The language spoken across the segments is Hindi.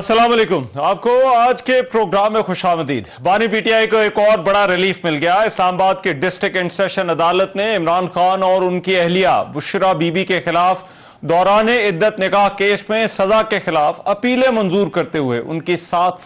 अस्सलाम वालेकुम। आपको आज के प्रोग्राम में खुशामदीद। बानी पीटीआई को एक और बड़ा रिलीफ मिल गया। इस्लामाबाद की डिस्ट्रिक्ट एंड सेशन अदालत ने इमरान खान और उनकी अहलिया बुशरा बीबी के खिलाफ दौराने इद्दत निकाह केस में सजा के खिलाफ अपीलें मंजूर करते हुए उनकी 7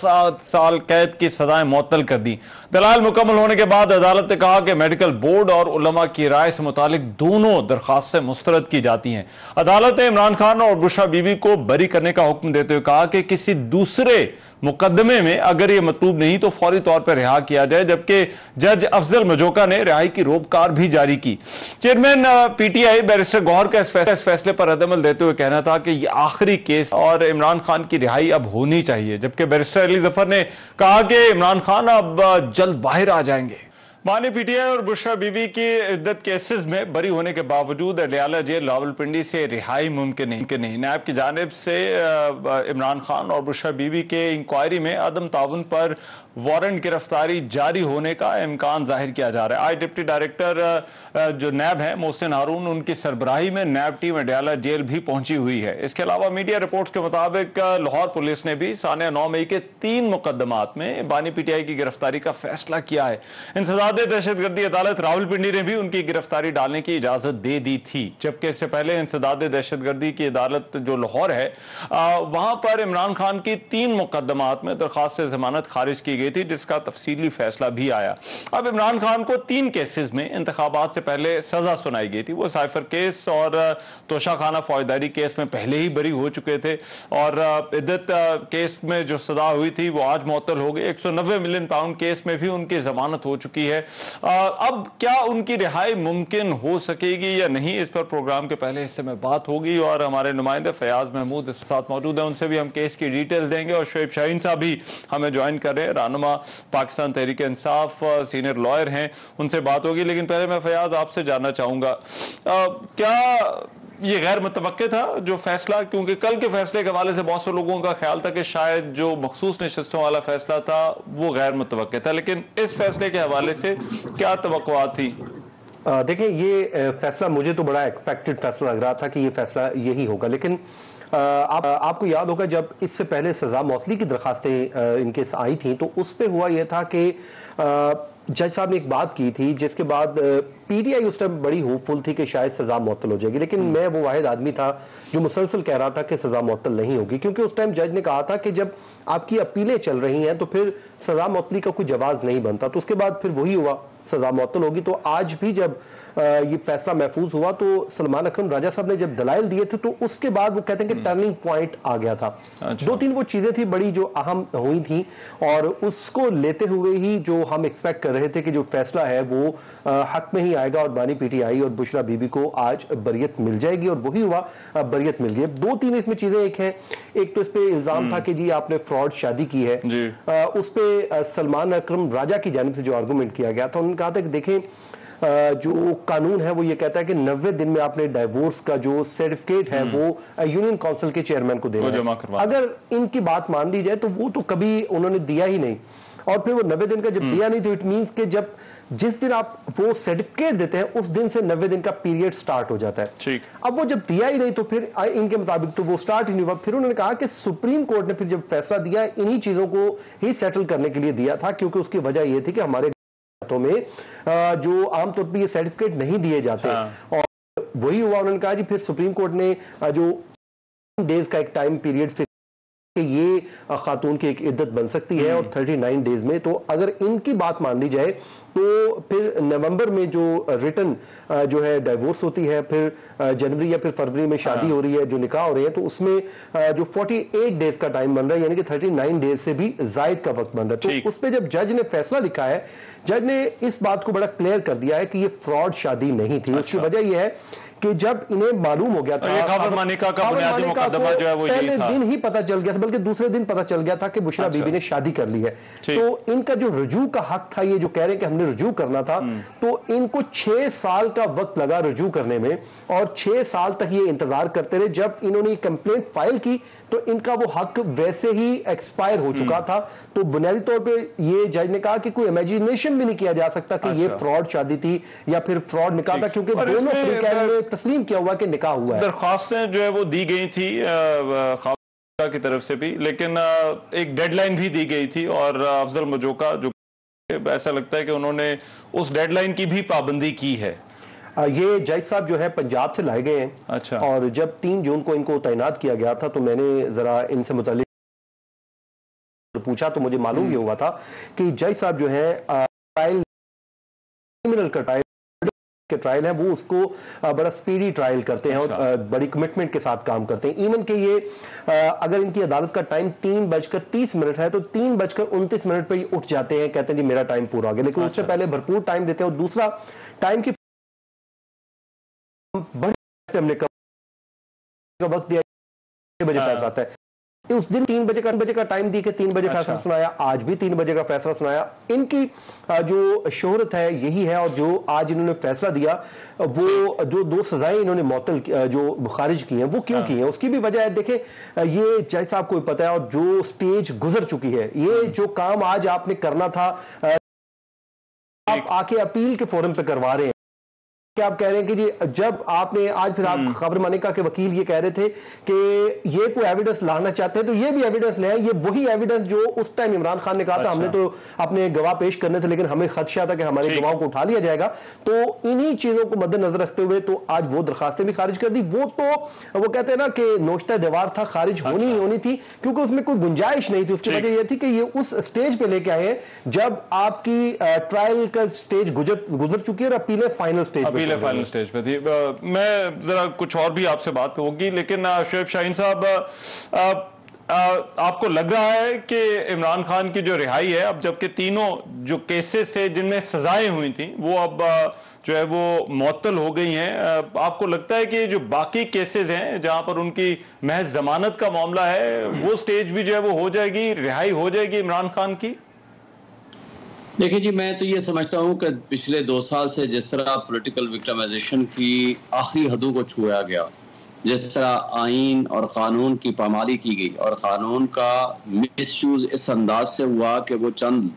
साल कैद की सजाएं मुअत्तल कर दी। दलाल मुकम्मल होने के बाद अदालत ने कहा कि मेडिकल बोर्ड और उलमा की राय से मुतालिक दोनों दरखास्तें मुस्तरद की जाती हैं। अदालत ने इमरान खान और बुशरा बीबी को बरी करने का हुक्म देते हुए कहा कि किसी दूसरे मुकदमे में अगर यह मतलूब नहीं तो फौरी तौर पर रिहा किया जाए, जबकि जज अफजल मजोका ने रिहाई की रोककार भी जारी की। चेयरमैन पीटीआई बैरिस्टर गौहर का इस फैसले पर रद्दअमल देते हुए कहना था कि यह आखिरी केस और इमरान खान की रिहाई अब होनी चाहिए, जबकि बैरिस्टर अली जफर ने कहा कि इमरान खान अब जल्द बाहर आ जाएंगे। बानी पीटीआई और बुशरा बीबी की इद्दत केसेस में बरी होने के बावजूद अडयाला जेल रावलपिंडी से रिहाई मुमकिन नहीं। नायब की जानिब से इमरान खान और बुशरा बीबी के इंक्वायरी में अदम ताउन पर वारंट गिरफ्तारी जारी होने का इम्कान जाहिर किया जा रहा है। आज डिप्टी डायरेक्टर जो नैब है मोहसिन हारून, उनकी सरबराही में नैब टीम अडयाला जेल भी पहुंची हुई है। इसके अलावा मीडिया रिपोर्ट्स के मुताबिक लाहौर पुलिस ने भी सानिया 9 मई के 3 मुकदमात में बानी पीटीआई की गिरफ्तारी का फैसला किया है। इंसदादे दहशतगर्दी अदालत रावलपिंडी ने भी उनकी गिरफ्तारी डालने की इजाजत दे दी थी, जबकि इससे पहले इंसदादे दहशतगर्दी की अदालत जो लाहौर है वहां पर इमरान खान की 3 मुकदमात में दरखास्त जमानत खारिज की थी, जिसका तफसीली फैसला भी आया। अब इमरान खान को 3 केसेस में इंतखाबात से पहले सजा सुनाई गई थी। वो साइफर केस और तोशाखाना फौजदारी केस में पहले ही बरी हो चुके थे और इद्दत केस में जो सजा हुई थी वो आज मुअत्तल हो गई। 190 मिलियन पाउंड केस में भी उनकी जमानत हो चुकी है। अब क्या उनकी रिहाई मुमकिन हो सकेगी या नहीं, इस पर प्रोग्राम के पहले हिस्से में बात होगी और हमारे नुमाइंदे फयाज महमूद इस साथ मौजूद है, उनसे भी हम केस की डिटेल देंगे और शोएब शाहीन साहब भी हमें ज्वाइन कर रहे हैं, रहनुमा पाकिस्तान तहरीक इंसाफ, सीनियर लॉयर हैं, उनसे बात होगी। लेकिन पहले मैं फयाज आपसे जानना चाहूंगा, क्या ये गैर मुतवक्के था जो फैसला, क्योंकि कल के फैसले के हवाले से बहुत से लोगों का ख्याल था कि शायद जो मखसूस नशिस्तों वाला फैसला था वो गैर मुतवक्के था, लेकिन इस फैसले के हवाले से क्या तवक्कुआत थी? देखिए, ये फैसला मुझे तो बड़ा एक्सपेक्टेड फैसला लग रहा था कि ये फैसला यही होगा, लेकिन आपको याद होगा जब इससे पहले सजा मौतली की दरखास्तें इनके आई थी तो उस पर हुआ यह था कि जज साहब ने एक बात की थी जिसके बाद पीटीआई उस टाइम बड़ी होपफुल थी कि शायद सजा मुअत्तल हो जाएगी, लेकिन मैं वो वाहिद आदमी था जो मुसलसल कह रहा था कि सजा मुअत्तल नहीं होगी, क्योंकि उस टाइम जज ने कहा था कि जब आपकी अपीलें चल रही हैं तो फिर सजा मुअत्तली का कोई जवाज नहीं बनता। तो उसके बाद फिर वही हुआ, सजा मुअत्तल होगी। तो आज भी जब ये फैसला महफूज हुआ तो सलमान अकरम राजा साहब ने जब दलाइल दिए थे तो उसके बाद वो कहते हैं कि टर्निंग पॉइंट आ गया था। 2-3 वो चीजें थी बड़ी जो अहम हुई थी और उसको लेते हुए ही जो हम एक्सपेक्ट कर रहे थे कि जो फैसला है वो हक में ही आएगा और बानी पीटीआई और बुशरा बीबी को आज बरियत मिल जाएगी, और वही हुआ, बरियत मिल गई। 2-3 इसमें चीजें एक हैं, एक तो इस पे इल्जाम था कि जी आपने फ्रॉड शादी की है, उस पे सलमान अकरम राजा की जानिब से जो आर्गूमेंट किया गया था, उन्होंने कहा था कि देखें जो कानून है वो ये कहता है कि 90 दिन में आपने डाइवोर्स का जो सर्टिफिकेट है वो यूनियन काउंसिल के चेयरमैन को देना है। अगर इनकी बात मान ली जाए तो वो तो कभी उन्होंने दिया ही नहीं, और फिर वो 90 दिन का जब दिया नहीं तो इट मींस कि जब जिस दिन आप वो सर्टिफिकेट देते हैं उस दिन से 90 दिन का पीरियड स्टार्ट हो जाता है। ठीक। अब वो जब दिया ही नहीं तो फिर इनके मुताबिक तो वो स्टार्ट ही नहीं हुआ। फिर उन्होंने कहा कि सुप्रीम कोर्ट ने फिर जब फैसला दिया इन्हीं चीजों को ही सेटल करने के लिए दिया था, क्योंकि उसकी वजह यह थी कि हमारे में जो आमतौर पर ये सर्टिफिकेट नहीं दिए जाते। और वही हुआ, उन्होंने कहा जी फिर सुप्रीम कोर्ट ने जो डेज का एक टाइम पीरियड फिक्स कि ये खातून की एक इद्दत बन सकती है और 39 डेज में, तो अगर इनकी बात मान ली जाए तो फिर नवंबर में जो रिटर्न जो है डाइवोर्स होती है, फिर जनवरी या फिर फरवरी में शादी हो रही है, जो निकाह हो रही है, तो उसमें जो 48 डेज का टाइम बन रहा है, यानी कि 39 डेज से भी जायद का वक्त बन रहा है। तो उस पर जब जज ने फैसला लिखा है, जज ने इस बात को बड़ा क्लियर कर दिया है कि ये फ्रॉड शादी नहीं थी। उसकी वजह यह है कि जब इन्हें मालूम हो गया था, पहले दिन ही पता चल गया था, बल्कि दूसरे दिन पता चल गया था कि बुशरा बीबी ने शादी कर ली है, तो इनका जो रुजू का हक था, ये जो कह रहे हैं कि हमने रुजू करना था, तो इनको 6 साल का वक्त लगा रुजू करने में, और 6 साल तक ये इंतजार करते रहे। जब इन्होंने कंप्लेंट फाइल की तो इनका वो हक वैसे ही एक्सपायर हो चुका था। तो बुनियादी तौर पे ये जज ने कहा कि कोई इमेजिनेशन भी नहीं किया जा सकता कि ये फ्रॉड शादी थी या फिर फ्रॉड निकाह था, क्योंकि दोनों फ्रीकैन ने तस्लीम किया हुआ कि निकाह हुआ है। दरख्वास्तें जो है वो दी गई थी की तरफ से भी, लेकिन एक डेडलाइन भी दी गई थी और अफजल मजोका जो ऐसा लगता है कि उन्होंने उस डेडलाइन की भी पाबंदी की है। ये जज साहब जो है पंजाब से लाए गए हैं। अच्छा। और जब 3 जून को इनको तैनात किया गया था तो मैंने जरा इनसे मुताल्लिक पूछा तो मुझे मालूम ये हुआ था कि जज साहब जो है ट्रायल, क्रिमिनल का ट्रायल है वो उसको बड़ा स्पीडी ट्रायल करते हैं। अच्छा। और बड़ी कमिटमेंट के साथ काम करते हैं। इवन के ये अगर इनकी अदालत का टाइम 3:30 है तो 3:29 पे उठ जाते हैं, कहते हैं जी मेरा टाइम पूरा हो गया, लेकिन उससे पहले भरपूर टाइम देते हैं। और दूसरा टाइम की हमने वक्त दिया 6 बजे फैसला आता है, उस दिन 3 बजे का टाइम दी कि 3 बजे फैसला सुनाया, आज भी 3 बजे का फैसला सुनाया। इनकी जो शोहरत है यही है। और जो आज इन्होंने फैसला दिया वो जो 2 सजाएं इन्होंने मौतल जो खारिज की हैं वो क्यों की हैं उसकी भी वजह है। देखें ये जज साहब को पता है और जो स्टेज गुजर चुकी है, ये जो काम आज आपने करना था आप आके अपील के फोरम पे करवा रहे हैं। क्या आप कह रहे हैं कि जी जब आपने आज फिर आप खबर मानिका के वकील ये कह रहे थे कि ये कोई एविडेंस लाना चाहते हैं तो ये भी एविडेंस ले आए। ये वही एविडेंस जो उस टाइम इमरान खान ने कहा था हमने तो अपने गवाह पेश करने थे लेकिन हमें खदशा था कि हमारे गवाहों को उठा लिया जाएगा। तो इन्हीं चीजों को मद्देनजर रखते हुए तो आज वो दरखास्तें भी खारिज कर दी। वो तो वो कहते हैं ना कि नोश्ता दीवार था, खारिज होनी ही होनी थी क्योंकि उसमें कोई गुंजाइश नहीं थी। उसकी वजह यह थी कि ये उस स्टेज पे लेके आए जब आपकी ट्रायल का स्टेज गुजर चुकी है और अपीलें फाइनल स्टेज पे थी। मैं जरा कुछ और भी आपसे बात होगी, लेकिन शोएब शाहीन साहब आपको लग रहा है कि इमरान खान की जो रिहाई है अब, जबकि तीनों जो केसेस थे जिनमें सजाएं हुई थी वो अब जो है वो मुअत्तल हो गई हैं, आपको लगता है कि जो बाकी केसेस हैं जहां पर उनकी महज जमानत का मामला है वो स्टेज भी जो है वो हो जाएगी, रिहाई हो जाएगी इमरान खान की? देखिए जी, मैं तो ये समझता हूँ कि पिछले 2 साल से जिस तरह पॉलिटिकल विक्टिमाइजेशन की आखिरी हदों को छुआ गया, जिस तरह आइन और कानून की पामाली की गई और कानून का मिसयूज इस अंदाज से हुआ कि वो चंद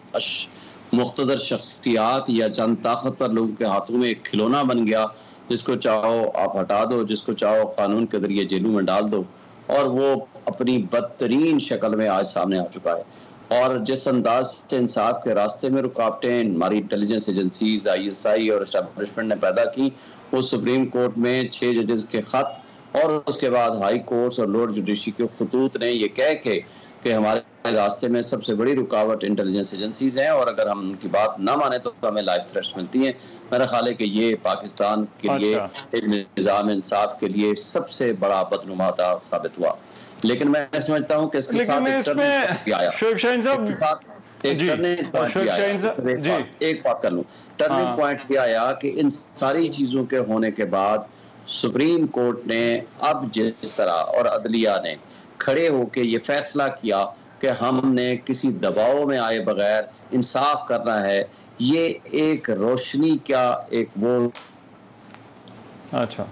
मुख्तदर शख्सियात या चंद ताकतवर लोगों के हाथों में एक खिलौना बन गया, जिसको चाहो आप हटा दो, जिसको चाहो कानून के जरिए जेलों में डाल दो, और वो अपनी बदतरीन शक्ल में आज सामने आ चुका है। और जिस अंदाज से इंसाफ के रास्ते में रुकावटें हमारी इंटेलिजेंस एजेंसीज, ISI और एस्टैब्लिशमेंट ने पैदा की, वो सुप्रीम कोर्ट में 6 जजेस के खत और उसके बाद हाई कोर्ट्स और लोअर जुडिशरी के खतूत ने ये कह के कि हमारे रास्ते में सबसे बड़ी रुकावट इंटेलिजेंस एजेंसीज हैं और अगर हम उनकी बात ना माने तो हमें लाइफ थ्रेट्स मिलती हैं। मेरा ख्याल है कि ये पाकिस्तान के लिए एक निज़ाम इंसाफ के लिए सबसे बड़ा बदनुमा साबित हुआ। लेकिन मैं समझता हूँ कि इसके साथ शोएब शाहीन साहब एक बात कर लूं, टर्निंग पॉइंट भी आया कि इन सारी चीजों के होने के बाद सुप्रीम कोर्ट ने अब जिस तरह और अदलिया ने खड़े होकर ये फैसला किया कि हमने किसी दबाव में आए बगैर इंसाफ करना है, ये एक रोशनी क्या एक वो अच्छा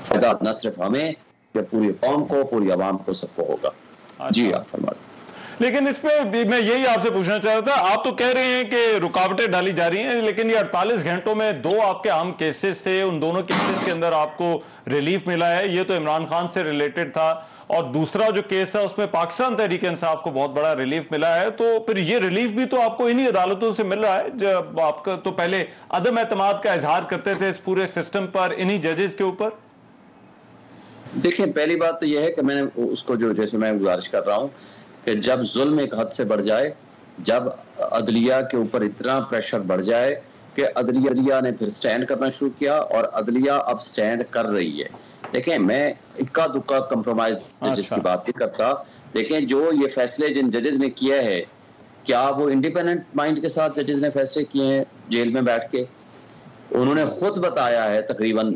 फायदा न सिर्फ हमें या पूरी कौम को, पूरी आवाम को, सबको होगा। अच्छा। जी आप फरमा। लेकिन इस पे मैं यही आपसे पूछना चाह रहा था, आप तो कह रहे हैं कि रुकावटें डाली जा रही हैं, लेकिन ये 48 घंटों में 2 आपके अहम केसेस थे, उन दोनों केसेस के अंदर आपको रिलीफ मिला है। ये तो इमरान खान से रिलेटेड था और दूसरा जो केस है उसमें पाकिस्तान तहरीक इंसाफ को बहुत बड़ा रिलीफ मिला है। तो फिर ये रिलीफ भी तो आपको इन्हीं अदालतों से मिल रहा है जब आपका तो पहले अदम एतमाद का इजहार करते थे इस पूरे सिस्टम पर, इन्हीं जजेस के ऊपर। देखिए, पहली बात तो यह है कि मैंने उसको जो जैसे मैं गुजारिश कर रहा हूँ कि जब जुल्म एक हद से बढ़ जाए, जब अदलिया के ऊपर इतना प्रेशर बढ़ जाए कि अदलिया ने फिर स्टैंड करना शुरू किया और अदलिया अब स्टैंड कर रही है। देखें, मैं इक्का दुक्का कंप्रोमाइज जजेस की बात नहीं करता। देखें, जो ये फैसले जिन जजेस ने किया है, क्या वो इंडिपेंडेंट माइंड के साथ जजेस ने फैसले किए हैं जेल में बैठ के? उन्होंने खुद बताया है, तकरीबन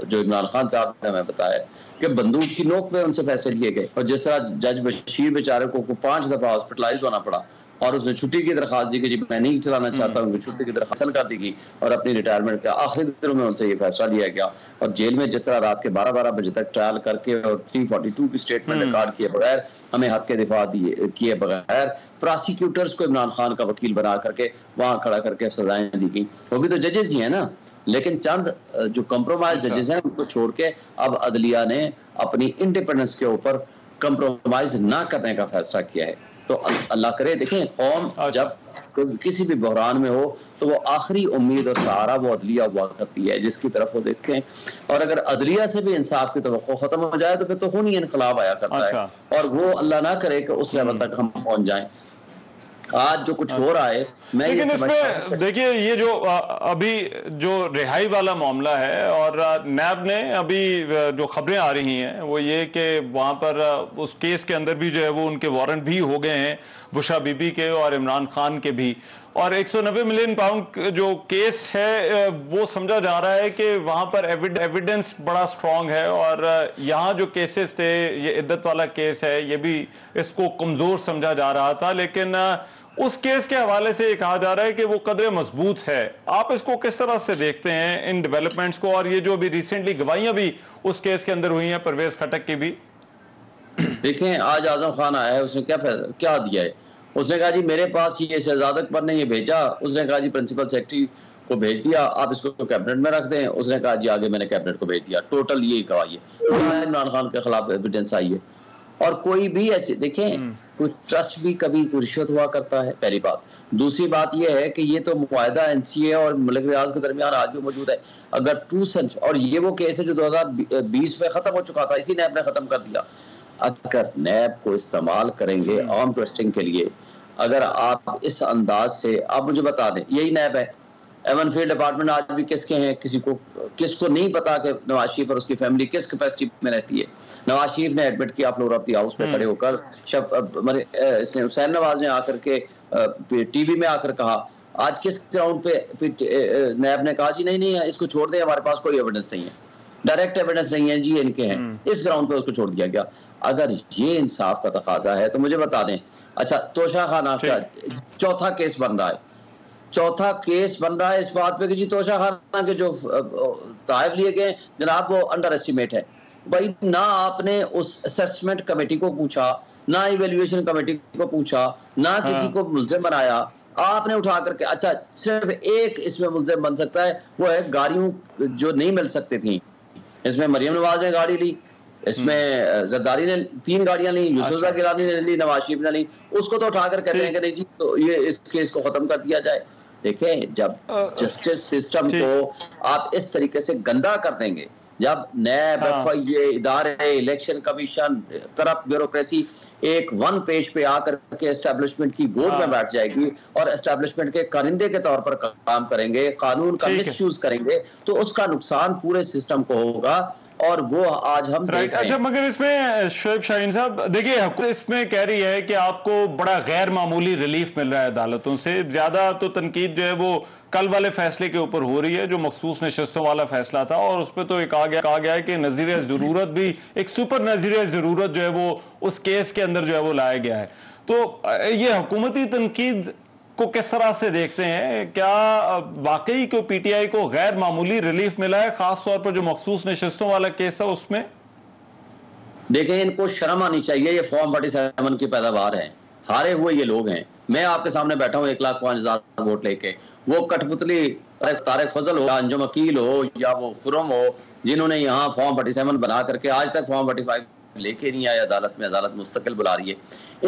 जो इमरान खान साहब ने हमें बताया कि बंदूक की नोक पे उनसे फैसले लिए गए और जिस तरह जज बशीर बेचारे को 5 दफा हॉस्पिटलाइज होना पड़ा, और उसने छुट्टी की दरखास्त दी कि जी मैं नहीं चलाना चाहता, उनको छुट्टी की दरखास्त कर दी गई और अपनी रिटायरमेंट के आखिरी दिनों में उनसे ये फैसला लिया गया। और जेल में जिस तरह रात के 12-12 बजे तक ट्रायल करके और 342 की स्टेटमेंट रिकॉर्ड किए बगैर, हमें हक के दिफा किए बगैर, प्रोसिक्यूटर्स को इमरान खान का वकील बना करके वहां खड़ा करके सजाएं दी गई। वो भी तो जजेस ही है ना, लेकिन चंद जो कम्प्रोमाइज जजेस हैं उनको छोड़ के अब अदलिया ने अपनी इंडिपेंडेंस के ऊपर कम्प्रोमाइज ना करने का फैसला किया है। तो अल्लाह करे, देखें कौम जब किसी भी बहरान में हो तो वो आखिरी उम्मीद और सहारा वो अदलिया हुआ करती है जिसकी तरफ वो देखते हैं। और अगर अदलिया से भी इंसाफ की तवक्को खत्म हो जाए तो फिर तो खूनी इनकलाब आया करता है, और वो अल्लाह ना करे कि उस लेवल तक हम पहुंच जाएं। आज जो कुछ हो रहा है, मैं लेकिन इसमें देखिए ये जो अभी जो रिहाई वाला मामला है, और नैब ने अभी जो खबरें आ रही हैं वो ये कि वहां पर उस केस के अंदर भी जो है वो उनके वारंट भी हो गए हैं, बुशरा बीबी के और इमरान खान के भी, और 190 मिलियन पाउंड जो केस है वो समझा जा रहा है कि वहां पर एविडेंस बड़ा स्ट्रांग है, और यहाँ जो केसेस थे, ये इद्दत वाला केस है, ये भी इसको कमजोर समझा जा रहा था, लेकिन उस केस के हवाले से ये कहा जा रहा है कि वो कदरे मजबूत है। आप इसको किस तरह से देखते हैं इन डेवलपमेंट्स को, और ये जो अभी रिसेंटली गवाहियां भी उस केस के अंदर हुई हैं परवेज खटक की भी? देखें, आज आजम खान आया है, उसने क्या दिया है? उसने कहा जी मेरे पास ये शहजाद अकबर ने ये भेजा, उसने कहा जी प्रिंसिपल सेक्रेटरी को भेज दिया, आप इसको कैबिनेट में रख दें, उसने कहा जी आगे मैंने कैबिनेट को भेज दिया। टोटल ये गवाही है, इमरान खान के खिलाफ एविडेंस आई है। और कोई भी ऐसे देखें, कोई ट्रस्ट भी कभी रिश्वत हुआ करता है, पहली बात। दूसरी बात यह है कि ये तो मुआहदा एनसीए और मुल्क रियाज के दरमियान आज भी मौजूद है। अगर ट्रू सेंस, और ये वो केस है जो 2020 में खत्म हो चुका था, इसी नैब ने खत्म कर दिया। अगर नैब को इस्तेमाल करेंगे आर्म ट्रस्टिंग के लिए, अगर आप इस अंदाज से, आप मुझे बता दें, यही नैब है, एवन फील्ड डिपार्टमेंट आज भी किसके हैं? किसको नहीं पता कि नवाज शरीफ और उसकी फैमिली किस कैपेसिटी में रहती है। नवाज शरीफ ने एडमिट किया फ्लोर ऑफ द हाउस पे खड़े होकर, हुसैन नवाज ने आकर के टीवी में आकर कहा। आज किस ग्राउंड पे नैब ने कहा जी नहीं नहीं इसको छोड़ दें, हमारे पास कोई एविडेंस नहीं है, डायरेक्ट एविडेंस नहीं है जी, इनके हैं। इस ग्राउंड पे उसको छोड़ दिया गया। अगर ये इंसाफ का तकाजा है तो मुझे बता दें, अच्छा तोशा खाना का चौथा केस बन रहा है, चौथा केस बन रहा है इस बात पे कि जी तोशा खाना के जो तायब लिए गए जनाब वो अंडर एस्टिमेट है। भाई ना आपने उस असेसमेंट कमेटी को पूछा, ना इवेल्युएशन कमेटी को पूछा, ना किसी को मुल्जिम बनाया, आपने उठा करके, अच्छा सिर्फ एक इसमें मुल्जिम बन सकता है, वो है गाड़ियों जो नहीं मिल सकती थी। इसमें मरियम नवाज ने गाड़ी ली, इसमें जरदारी ने 3 गाड़ियां ली, यूसुफ गिलानी ने ली, नवाज शरीफ ने ली, उसको तो उठाकर कहते हैं कि नहीं जी तो ये इस केस को खत्म कर दिया जाए। देखें, जब जस्टिस सिस्टम को आप इस तरीके से गंदा कर देंगे, जब नैब एफआईए इदारे, इलेक्शन कमीशन, करप्ट ब्यूरोक्रेसी एक वन पेज पे आकर के एस्टेब्लिशमेंट की गोद में बैठ जाएगी और एस्टेब्लिशमेंट के कारिंदे के तौर पर काम करेंगे, कानून का मिसयूज करेंगे, तो उसका नुकसान पूरे सिस्टम को होगा। और वो आज हम देख रहे हैं। अच्छा, मगर इसमें शोएब शाहीन साहब देखिए, हुकूमत इसमें कह रही है कि आपको बड़ा गैर मामूली रिलीफ मिल रहा है अदालतों से। ज्यादा तो तनकीद जो है वो कल वाले फैसले के ऊपर हो रही है जो मखसूस नशस्तों वाला फैसला था, और उस पर तो कहा गया है कि नजीर जरूरत भी, एक सुपर नजीर जरूरत जो है वो उस केस के अंदर जो है वो लाया गया है। तो ये हुकूमती तनकीद को किस तरह से देखते हैं? क्या वाकई को पीटीआई को गैर मामूली रिलीफ मिला है, खास तौर पर जो मखसूस नशस्तों वाला केस है उसमें? देखें, इनको शर्म आनी चाहिए, ये फॉर्म 47 की पैदावार है, हारे हुए ये लोग हैं। मैं आपके सामने बैठा हूं 1,05,000 वोट लेके, वो कठपुतली तारिक फजल हो, अंजुम अकील हो, या वो खुरम हो, जिन्होंने यहाँ फॉर्म 47 बना करके आज तक फॉर्म 45 लेके नहीं आए अदालत में, अदालत मुस्तकिल बुला रही है।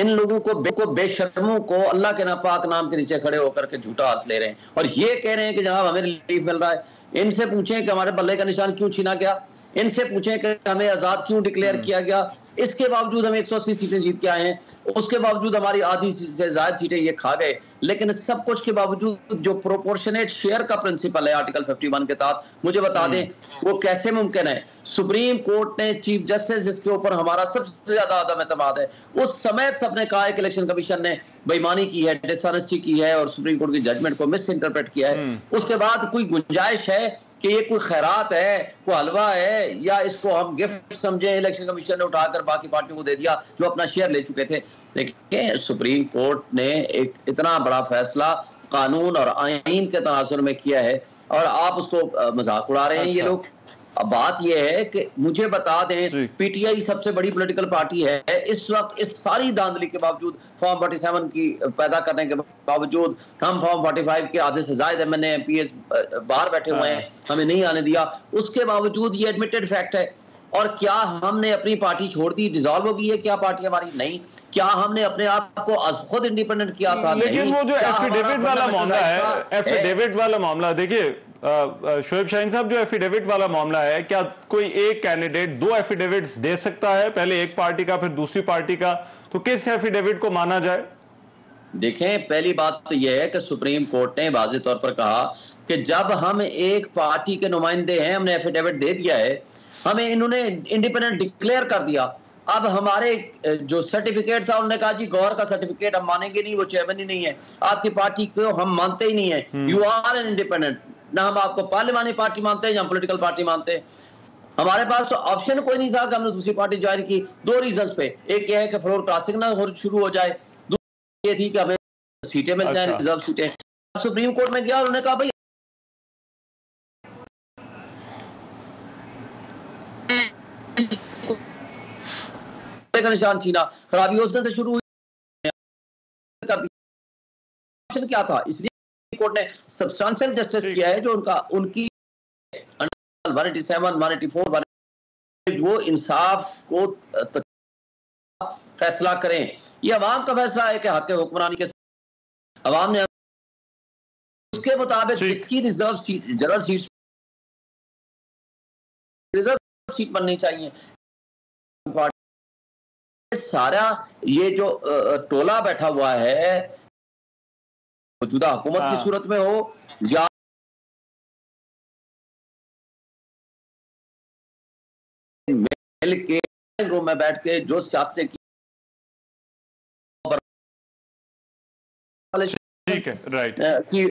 इन लोगों को बेशर्मों को अल्लाह के नापाक नाम के नीचे खड़े होकर के झूठा हाथ ले रहे हैं और ये कह रहे हैं कि जनाब हमें रिलीफ मिल रहा है। इनसे पूछें कि हमारे बल्ले का निशान क्यों छीना गया, इनसे पूछें कि हमें आजाद क्यों डिक्लेयर किया गया। इसके बावजूद हम 180 सीटें जीत के आए हैं, उसके बावजूद हमारी आधी से ज्यादा सीटें ये खा गए। लेकिन सब कुछ के बावजूद जो प्रोपोर्शनेट शेयर का प्रिंसिपल है आर्टिकल 51 के तहत, मुझे बता दें वो कैसे मुमकिन है? सुप्रीम कोर्ट ने चीफ जस्टिस, जिसके ऊपर हमारा सबसे ज्यादा आदम एतमाद है, उस समय सबने कहा है कि इलेक्शन कमीशन ने बेईमानी की है, डिसऑनेस्टी की है और सुप्रीम कोर्ट की जजमेंट को मिस इंटरप्रेट किया है। उसके बाद कोई गुंजाइश है कि ये कोई खैरात है, कोई हलवा है, या इसको हम गिफ्ट समझें? इलेक्शन कमीशन ने उठाकर बाकी पार्टियों को दे दिया जो अपना शेयर ले चुके थे। देखिए, सुप्रीम कोर्ट ने एक इतना बड़ा फैसला कानून और आईन के तनाजुर में किया है और आप उसको मजाक उड़ा रहे हैं ये लोग। अब बात यह है कि मुझे बता दें, पीटीआई सबसे बड़ी पॉलिटिकल पार्टी है इस वक्त, इस सारी धांधली के बावजूद, फॉर्म 47 की पैदा करने के बावजूद, हम फॉर्म 45 के आधे से ज्यादा एमएनए एमपीएस बाहर बैठे हुए हैं, हमें नहीं आने दिया, उसके बावजूद ये एडमिटेड फैक्ट है। और क्या हमने अपनी पार्टी छोड़ दी, डिसॉल्व हो गई है क्या पार्टी हमारी? नहीं। क्या हमने अपने आप को खुद इंडिपेंडेंट किया था? लेकिन वो जो एफिडेविट वाला मामला है, एफिडेविट वाला मामला, देखिए शोएब शाहीन साहब, जो एफिडेविट वाला मामला है, क्या कोई एक कैंडिडेट दो एफिडेविट्स दे सकता है, पहले एक पार्टी का फिर दूसरी पार्टी का? तो किस एफिडेविट को माना जाए? देखें, पहली बात तो यह है कि सुप्रीम कोर्ट ने वाज़े तौर पर कहा कि जब हम एक पार्टी के नुमाइंदे हैं, हमने एफिडेविट दे दिया है, हमें इन्होंने इंडिपेंडेंट डिक्लेयर कर दिया, अब हमारे जो सर्टिफिकेट था उन्होंने कहा जी गौहर का सर्टिफिकेट हम मानेंगे नहीं, वो चेयरमैन ही नहीं है, आपकी पार्टी को हम मानते ही नहीं है, यू आर एन इंडिपेंडेंट, ना हम आपको पार्लियामानी पार्टी मानते हैं या पॉलिटिकल पार्टी मानते हैं। हमारे पास तो ऑप्शन कोई नहीं था कि हमने दूसरी पार्टी ज्वाइन की, दो रीजंस पे। एक यह है कि फ्लोर क्रॉसिंग ना शुरू हो जाए, दूसरी ये थी कि हमें सीटें मिल जाए, रिजर्व सीटें। सुप्रीम कोर्ट में गया, उन्होंने कहा भाई का निशान छीना, खराबी उस दिन से शुरू हुई कर दी। क्या था? इसलिए कोर्ट ने सब्सटेंशियल जस्टिस किया है, जो उनकी 187, 184 वो इंसाफ को फैसला करें। ये अवाम का फैसला है कि हक हुक्मरानी के अवाम ने उसके मुताबिक जिसकी reserve seat, general seat, reserve seat बननी चाहिए। सारा ये जो टोला बैठा हुआ है मौजूदा हुकूमत की सूरत में हो या मिल के रूम में बैठ के जो सियासत की, ठीक है, राइट, की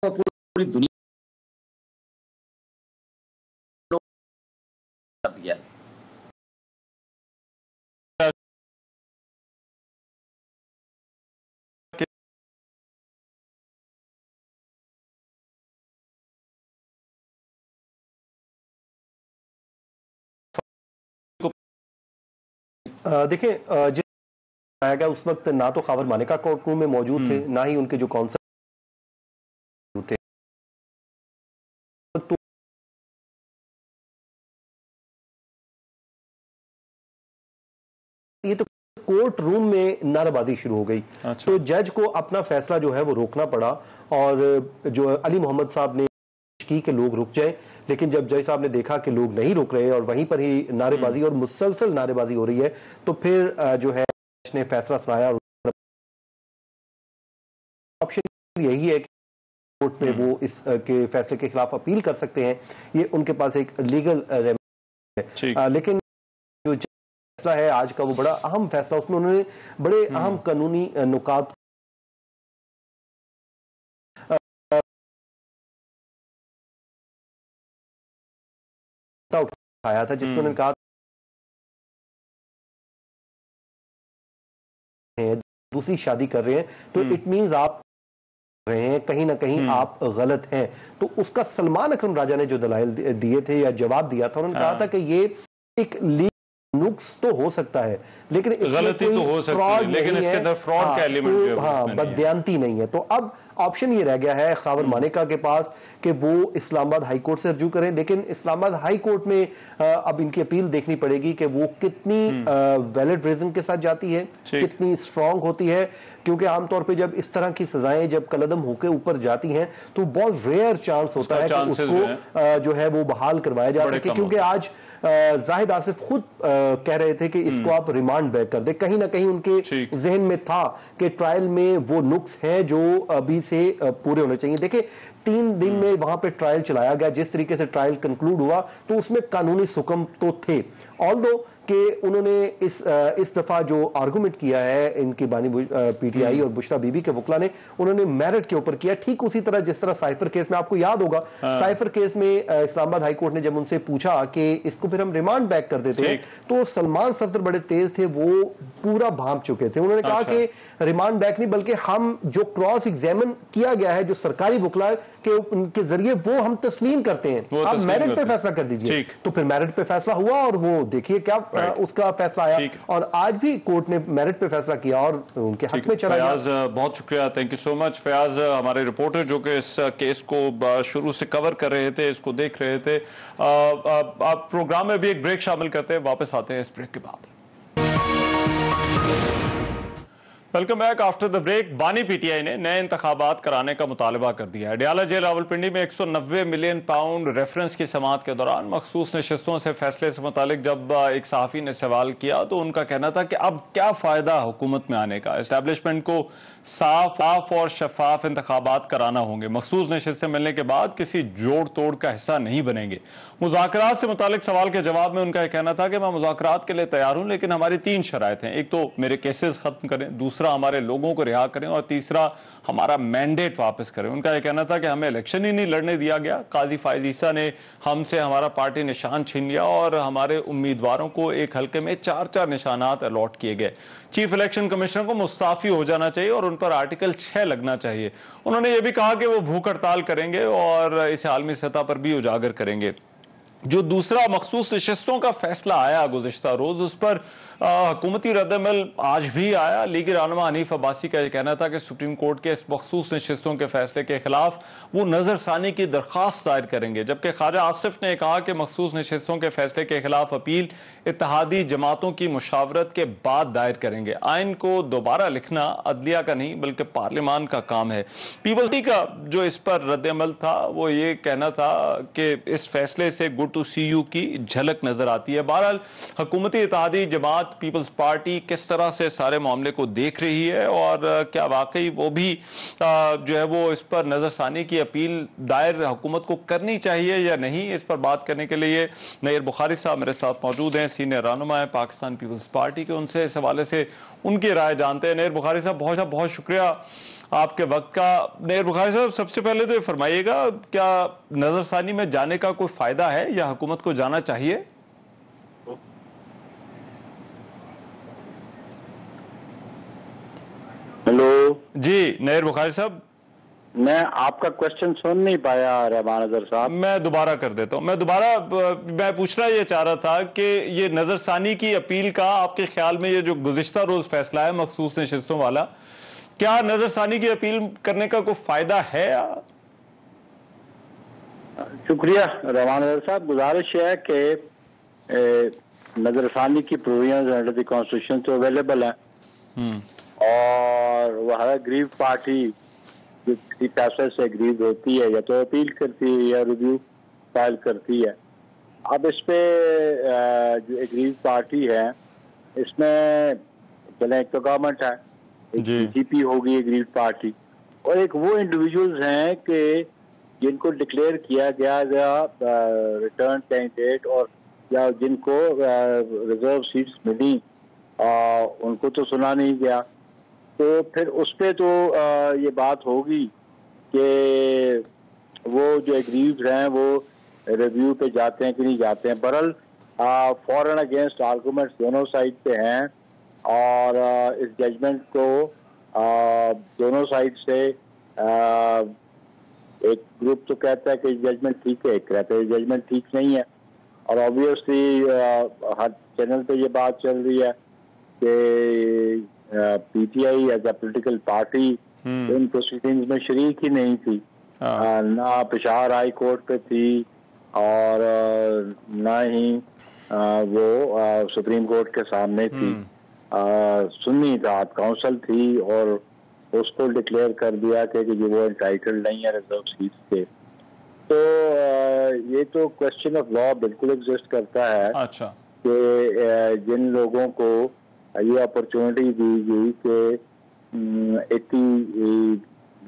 पूरी दुनिया कर दिया। देखिए, जिस आया गया उस वक्त ना तो खावर मानेका कोर्ट रूम में मौजूद थे, ना ही उनके जो काउंसिल थे। तो ये तो कोर्ट रूम में नारेबाजी शुरू हो गई। तो जज को अपना फैसला जो है वो रोकना पड़ा, और जो अली मोहम्मद साहब ने की कि लोग रुक जाएं, लेकिन जब जज साहब ने देखा कि लोग नहीं रुक रहे और वहीं पर ही नारेबाजी और मुसलसल नारेबाजी हो रही है, तो फिर जो है ने फैसला सुनाया। ऑप्शन यही है कि कोर्ट में वो इस के फैसले के खिलाफ अपील कर सकते हैं, ये उनके पास एक लीगल रेमेडी है। लेकिन जो फैसला है आज का वो बड़ा अहम फैसला, उसमें उन्होंने बड़े अहम कानूनी नुकात उठाया था, जिसमें उन्होंने कहा दूसरी शादी कर रहे हैं तो इट मींस आप रहे हैं, कहीं ना कहीं आप गलत हैं। तो उसका सलमान अकरम राजा ने जो दलाइल दिए थे या जवाब दिया था, उन्होंने कहा था कि ये एक नुक्स तो हो सकता है, लेकिन गलती तो हो सकती है, लेकिन इसके अंदर फ्रॉड का एलिमेंट जो है बदयांती नहीं है। तो अब ऑप्शन ये रह गया है खावर मानेका के पास कि वो इस्लामाबाद हाई कोर्ट से रजू करें, लेकिन इस्लामाबाद हाई कोर्ट में अब इनकी अपील देखनी पड़ेगी कि वो कितनी वैलिड रीजन के साथ जाती है, कितनी स्ट्रांग होती है, क्योंकि आमतौर पे जब इस तरह की सजाएं जब कलदम होकर ऊपर जाती हैं तो बहुत रेयर चांस होता है कि उसको जो है वो बहाल करवाया जा सके, क्योंकि आज जाहिद आसिफ खुद कह रहे थे कि इसको आप रिमांड बैक कर दे। कहीं ना कहीं उनके जहन में था कि ट्रायल में वो नुक्स हैं जो अभी से पूरे होने चाहिए। देखिए 3 दिन में वहां पे ट्रायल चलाया गया, जिस तरीके से ट्रायल कंक्लूड हुआ तो उसमें कानूनी सुकम तो थे, ऑल्दो कि उन्होंने इस दफा जो आर्गुमेंट किया है इनकी बानी पीटीआई और बुशरा बीबी के वकला ने, उन्होंने मेरिट के ऊपर किया, ठीक उसी तरह जिस तरह साइफर केस में, आपको याद होगा साइफर केस में इस्लामाबाद हाई कोर्ट ने जब उनसे पूछा कि इसको फिर हम रिमांड बैक कर देते हैं, तो सलमान सफदर बड़े तेज थे, वो पूरा भांप चुके थे। उन्होंने कहा कि रिमांड बैक नहीं, बल्कि हम जो क्रॉस एग्जामिन किया गया है जो सरकारी वकला के उनके जरिए वो हम तस्लीम करते हैं, आप मेरिट पे फैसला कर दीजिए। तो फिर मेरिट पे फैसला हुआ और वो देखिए क्या उसका फैसला आया, और आज भी कोर्ट ने मेरिट पे फैसला किया और उनके हक में चला गया। फयाज, बहुत शुक्रिया, thank you so much. Fayaz हमारे रिपोर्टर जो कि इस केस को शुरू से कवर कर रहे थे, इसको देख रहे थे। आप प्रोग्राम में भी एक ब्रेक शामिल करते हैं, वापस आते हैं इस ब्रेक के बाद। Welcome back after the break. बानी पीटीआई ने नए इंतखाबात कराने का मुतालबा कर दिया है। अडयाला जेल रावलपिंडी में 190 मिलियन पाउंड रेफरेंस की समाअत के दौरान मखसूस नशिस्तों से फैसले से मुतालिक जब एक सहाफ़ी ने सवाल किया तो उनका कहना था कि अब क्या फ़ायदा हुकूमत में आने का, एस्टैब्लिशमेंट को साफ और शफाफ इंतखाबात कराना होंगे, मखसूस नशिस्तें मिलने के बाद किसी जोड़ तोड़ का हिस्सा नहीं बनेंगे। मुज़ाकरात से मुतालिक सवाल के जवाब में उनका कहना था कि मैं मुज़ाकरात के लिए तैयार हूं, लेकिन हमारी 3 शराइत हैं। एक तो मेरे केसेस खत्म करें, दूसरा हमारे लोगों को रिहा करें, और तीसरा हमारा मैंडेट वापस करें। उनका यह कहना था कि हमें इलेक्शन ही नहीं लड़ने दिया गया, काजी फायज ईसा ने हमसे हमारा पार्टी निशान छीन लिया और हमारे उम्मीदवारों को एक हल्के में 4-4 निशानात अलॉट किए गए। चीफ इलेक्शन कमिश्नर को मुस्ताफी हो जाना चाहिए और उन पर आर्टिकल 6 लगना चाहिए। उन्होंने ये भी कहा कि वो भूख हड़ताल करेंगे और इसे आलमी सतह पर भी उजागर करेंगे। जो दूसरा मखसूस नशिस्तों का फैसला आया गुज़िश्ता रोज, उस पर हुकूमती रद्दअमल आज भी आया। लीगी रहनुमा हनीफ अब्बासी का यह कहना था कि सुप्रीम कोर्ट के इस मखसूस नशिस्तों के फैसले के खिलाफ वो नजरसानी की दरख्वास्त दायर करेंगे, जबकि ख्वाजा आसिफ ने कहा कि मखसूस नशिस्तों के फैसले के खिलाफ अपील इत्तेहादी जमातों की मुशावरत के बाद दायर करेंगे। आइन को दोबारा लिखना अदलिया का नहीं बल्कि पार्लियामान का काम है। पीपल्स पार्टी का जो इस पर रद्दअमल था वो ये कहना था कि इस फैसले से गुड टू सी यू की झलक नजर आती है। बहरहाल हुकूमती इत्तेहादी जमात पीपल्स पार्टी किस तरह से सारे मामले को देख रही है और क्या वाकई वो भी जो है वो इस पर नजरसानी की अपील दायर हुकूमत को करनी चाहिए या नहीं, इस पर बात करने के लिए नईर बुखारी साहब मेरे साथ मौजूद हैं, सीनियर रहनुमा है पाकिस्तान पीपल्स पार्टी के। उनसे इस हवाले से उनकी राय जानते हैं। नईर बुखारी साहब बहुत बहुत शुक्रिया आपके वक्त का। नईर बुखारी साहब, सबसे पहले तो ये फरमाइएगा, क्या नजरसानी में जाने का कोई फायदा है या हुकूमत को जाना चाहिए? हेलो जी नईर बुखारी साहब, मैं आपका क्वेश्चन सुन नहीं पाया रहमान अजहर साहब। मैं दोबारा कर देता हूं। मैं पूछना ये चाह रहा था कि ये नजरसानी की अपील का आपके ख्याल में ये जो गुज़िश्ता रोज फैसला है मखसूस नशिस्तों वाला, क्या नजरसानी की अपील करने का कोई फायदा है? शुक्रिया रहमान अजहर साहब। गुजारिश है कि नजरसानी की प्रोविजंस अंडर द कॉन्स्टिट्यूशन तो अवेलेबल है और वह अग्रीव पार्टी जो किसी फैसले से अग्रीव होती है या तो अपील करती है या रिव्यू फाइल करती है। अब इस पे जो अग्रीव पार्टी है इसमें चले एक तो गवर्नमेंट है, एक बीजेपी होगी अग्रीव पार्टी, और एक वो इंडिविजुअल्स हैं कि जिनको डिक्लेयर किया गया रिटर्न कैंडिडेट और या जिनको रिजर्व सीट्स मिली उनको तो सुना नहीं गया। तो फिर उस पर तो ये बात होगी कि वो जो एग्रीव्ड हैं वो रिव्यू पे जाते हैं कि नहीं जाते हैं। बहरहाल फॉर एंड अगेंस्ट आर्गूमेंट्स दोनों साइड पे हैं और इस जजमेंट को दोनों साइड से एक ग्रुप तो कहता है कि जजमेंट ठीक है, एक कहता है जजमेंट ठीक नहीं है। और ऑब्वियसली हर चैनल पे ये बात चल रही है कि PTI as a political party in proceedings में शरीक ही नहीं थी, ना पेशावर हाई कोर्ट पे थी और ना ही वो सुप्रीम कोर्ट के सामने थी। सुन्नी इत्तेहाद काउंसिल थी और उसको डिक्लेयर कर दिया कि वो एंटाइटल्ड नहीं है रिजर्व सीट से। तो ये तो क्वेश्चन ऑफ लॉ बिल्कुल एग्जिस्ट करता है। अच्छा। कि जिन लोगों को ये अपॉर्चुनिटी दी गई कि 80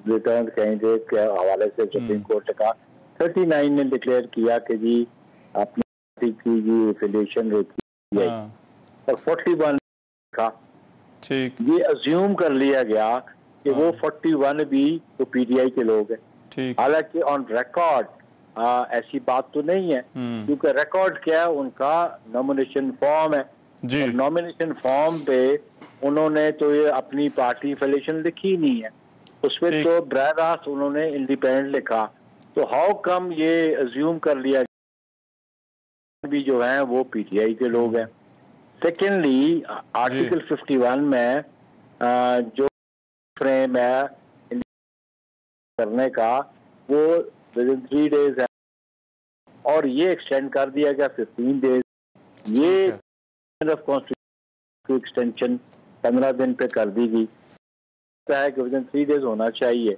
रिटर्न कैंडिडेट के हवाले से सुप्रीम कोर्ट का 39 ने डिक्लेयर किया कि जी अपनी पार्टी की जी एफिलिएशन रोकी है। और 41 था। ठीक, ये अज्यूम कर लिया गया कि वो 41 भी तो पीटीआई के लोग हैं। ठीक, हालांकि ऑन रिकॉर्ड ऐसी बात तो नहीं है, क्योंकि रिकॉर्ड क्या है, उनका नॉमिनेशन फॉर्म है जी, और नॉमिनेशन फॉर्म पे उन्होंने तो ये अपनी पार्टी एफिलिएशन लिखी नहीं है, उसमें ठीक। तो बराह रास्त उन्होंने इंडिपेंडेंट लिखा। तो हाउ कम ये अज्यूम कर लिया भी जो है वो पीटीआई के लोग हैं। सेकेंडली आर्टिकल 51 में जो फ्रेम है करने का वो विद इन 3 डेज है और ये एक्सटेंड कर दिया गया 15 डेज। ये कॉन्स्टिट्यूशन एक्सटेंशन 15 दिन पे कर दी गई है कि विद इन 3 डेज होना चाहिए